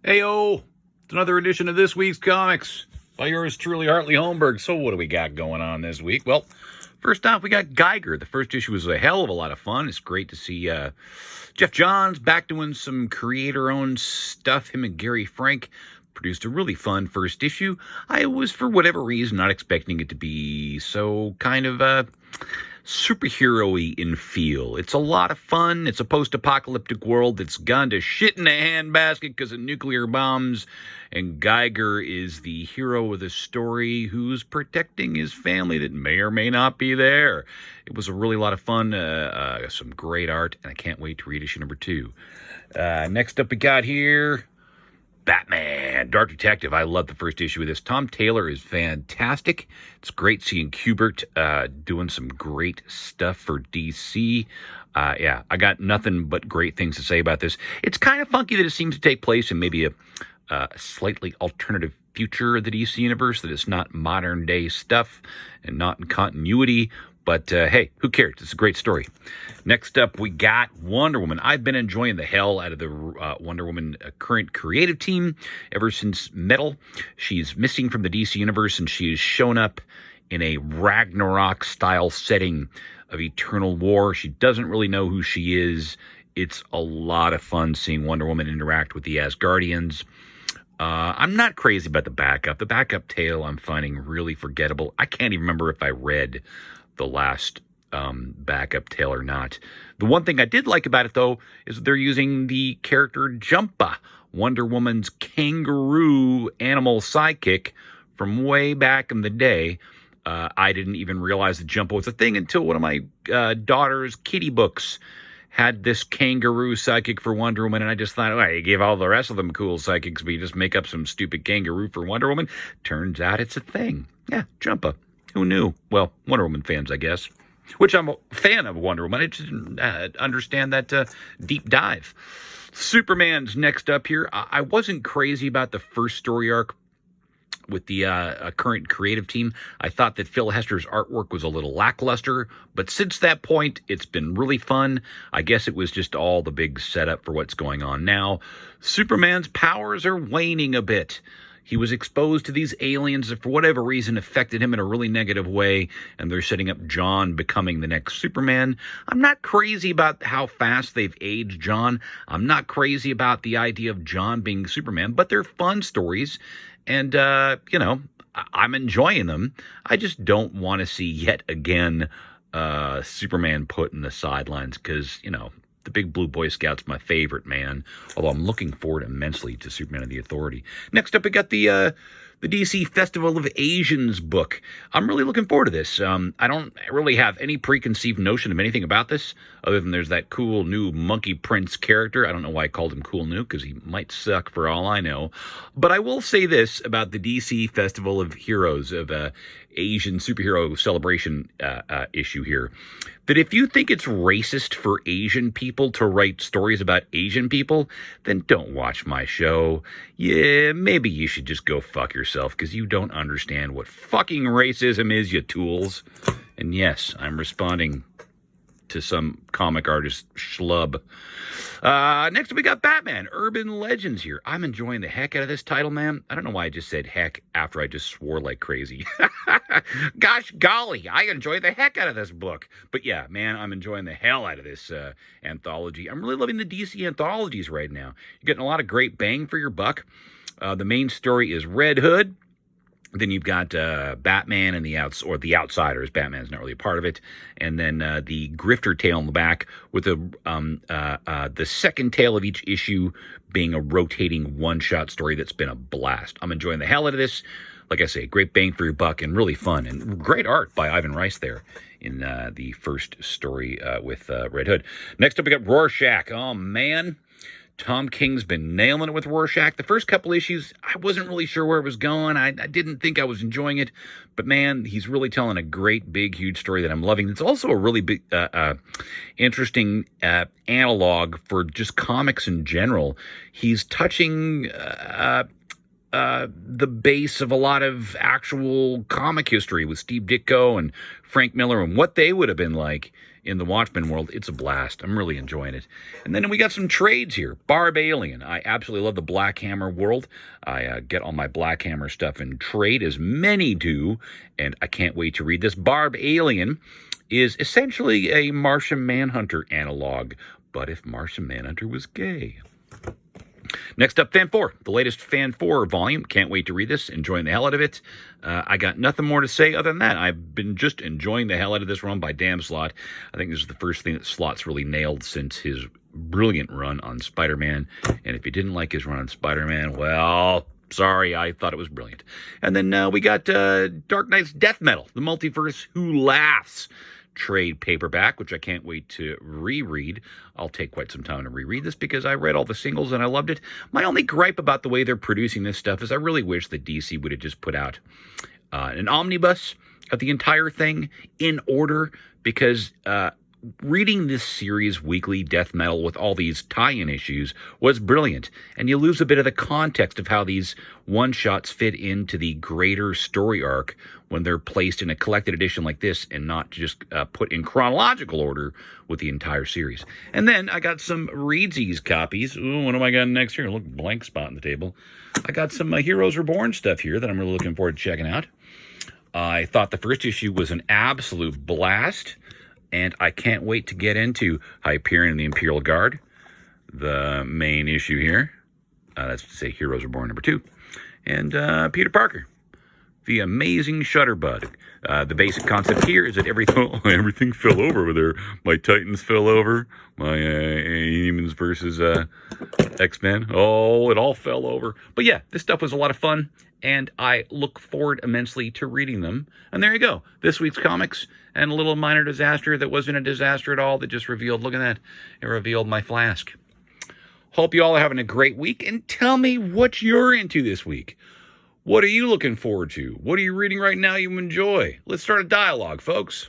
Heyo, it's another edition of this week's comics by yours truly, Hartley Holmberg. So what do we got going on this week? Well, first off, we got Geiger. The first issue was a hell of a lot of fun. It's great to see Jeff Johns back doing some creator-owned stuff. Him and Gary Frank produced a really fun first issue. I was, for whatever reason, not expecting it to be so kind of superhero-y in feel. It's a lot of fun. It's a post-apocalyptic world that's gone to shit in a handbasket because of nuclear bombs, and Geiger is the hero of the story who's protecting his family that may or may not be there. It was a really lot of fun, some great art, and I can't wait to read issue number 2. Next up we got here, Batman, Dark Detective. I love the first issue of this. Tom Taylor is fantastic. It's great seeing Kubert doing some great stuff for DC. I got nothing but great things to say about this. It's kind of funky that it seems to take place in maybe a slightly alternative future of the DC universe, that it's not modern day stuff and not in continuity. But, hey, who cares? It's a great story. Next up, we got Wonder Woman. I've been enjoying the hell out of the Wonder Woman current creative team ever since Metal. She's missing from the DC universe, and she has shown up in a Ragnarok-style setting of eternal war. She doesn't really know who she is. It's a lot of fun seeing Wonder Woman interact with the Asgardians. I'm not crazy about the backup. The backup tale I'm finding really forgettable. I can't even remember if I read the last backup tale or not. The one thing I did like about it, though, is that they're using the character Jumpa, Wonder Woman's kangaroo animal sidekick from way back in the day. I didn't even realize that Jumpa was a thing until one of my daughter's kitty books had this kangaroo sidekick for Wonder Woman, and I just thought, well, you gave all the rest of them cool sidekicks, but you just make up some stupid kangaroo for Wonder Woman. Turns out it's a thing. Yeah, Jumpa. Who knew? Well, Wonder Woman fans, I guess. Which I'm a fan of Wonder Woman. I just didn't understand that deep dive. Superman's next up here. I wasn't crazy about the first story arc with the current creative team. I thought that Phil Hester's artwork was a little lackluster, but since that point, it's been really fun. I guess it was just all the big setup for what's going on now. Superman's powers are waning a bit. He was exposed to these aliens that, for whatever reason, affected him in a really negative way, and they're setting up John becoming the next Superman. I'm not crazy about how fast they've aged John. I'm not crazy about the idea of John being Superman, but they're fun stories, and, I'm enjoying them. I just don't want to see yet again Superman put in the sidelines because, the Big Blue Boy Scout's my favorite, man. Although I'm looking forward immensely to Superman and the Authority. Next up, we got the DC Festival of Asians book. I'm really looking forward to this. I don't really have any preconceived notion of anything about this, other than there's that cool new Monkey Prince character. I don't know why I called him cool new, because he might suck for all I know. But I will say this about the DC Festival of Heroes, of Asian superhero celebration issue here, that if you think it's racist for Asian people to write stories about Asian people, then don't watch my show. Yeah, maybe you should just go fuck yourself, because you don't understand what fucking racism is, you tools. And yes, I'm responding to some comic artist schlub. Next we got Batman, Urban Legends here. I'm enjoying the heck out of this title, man. I don't know why I just said heck after I just swore like crazy. Gosh golly, I enjoy the heck out of this book. But yeah, man, I'm enjoying the hell out of this anthology. I'm really loving the DC anthologies right now. You're getting a lot of great bang for your buck. The main story is Red Hood. Then you've got Batman and the Outsiders. Batman's not really a part of it. And then the Grifter tale in the back, with the second tale of each issue being a rotating one-shot story that's been a blast. I'm enjoying the hell out of this. Like I say, great bang for your buck and really fun. And great art by Ivan Reis there in the first story with Red Hood. Next up, we got Rorschach. Oh, man. Tom King's been nailing it with Rorschach. The first couple issues, I wasn't really sure where it was going. I didn't think I was enjoying it. But, man, he's really telling a great, big, huge story that I'm loving. It's also a really big, interesting analog for just comics in general. He's touching the base of a lot of actual comic history with Steve Ditko and Frank Miller and what they would have been like in the Watchmen world. It's a blast. I'm really enjoying it. And then we got some trades here. Barb Alien. I absolutely love the Black Hammer world. I get all my Black Hammer stuff in trade, as many do, and I can't wait to read this. Barb Alien is essentially a Martian Manhunter analog, but if Martian Manhunter was gay. Next up, Fan 4, the latest Fan 4 volume. Can't wait to read this. Enjoying the hell out of it. I got nothing more to say other than that. I've been just enjoying the hell out of this run by Dan Slott. I think this is the first thing that Slott's really nailed since his brilliant run on Spider-Man. And if you didn't like his run on Spider-Man, well, sorry, I thought it was brilliant. And then we got Dark Knight's Death Metal, the Multiverse Who Laughs trade paperback, which I can't wait to reread. I'll take quite some time to reread this because I read all the singles and I loved it. My only gripe about the way they're producing this stuff is I really wish that DC would have just put out an omnibus of the entire thing in order, because reading this series weekly, Death Metal, with all these tie-in issues was brilliant. And you lose a bit of the context of how these one-shots fit into the greater story arc when they're placed in a collected edition like this and not just put in chronological order with the entire series. And then I got some Reedsies copies. Ooh, what have I got next here? Look, blank spot on the table. I got some Heroes Reborn stuff here that I'm really looking forward to checking out. I thought the first issue was an absolute blast, and I can't wait to get into Hyperion and the Imperial Guard, the main issue here. That's to say Heroes Reborn #2. And Peter Parker, the Amazing Shutterbug. The basic concept here is that everything fell over there. My Titans fell over. My Humans versus X-Men. Oh, it all fell over. But yeah, this stuff was a lot of fun, and I look forward immensely to reading them. And there you go. This week's comics, and a little minor disaster that wasn't a disaster at all, that just revealed, look at that, it revealed my flask. Hope you all are having a great week, and tell me what you're into this week. What are you looking forward to? What are you reading right now you enjoy? Let's start a dialogue, folks.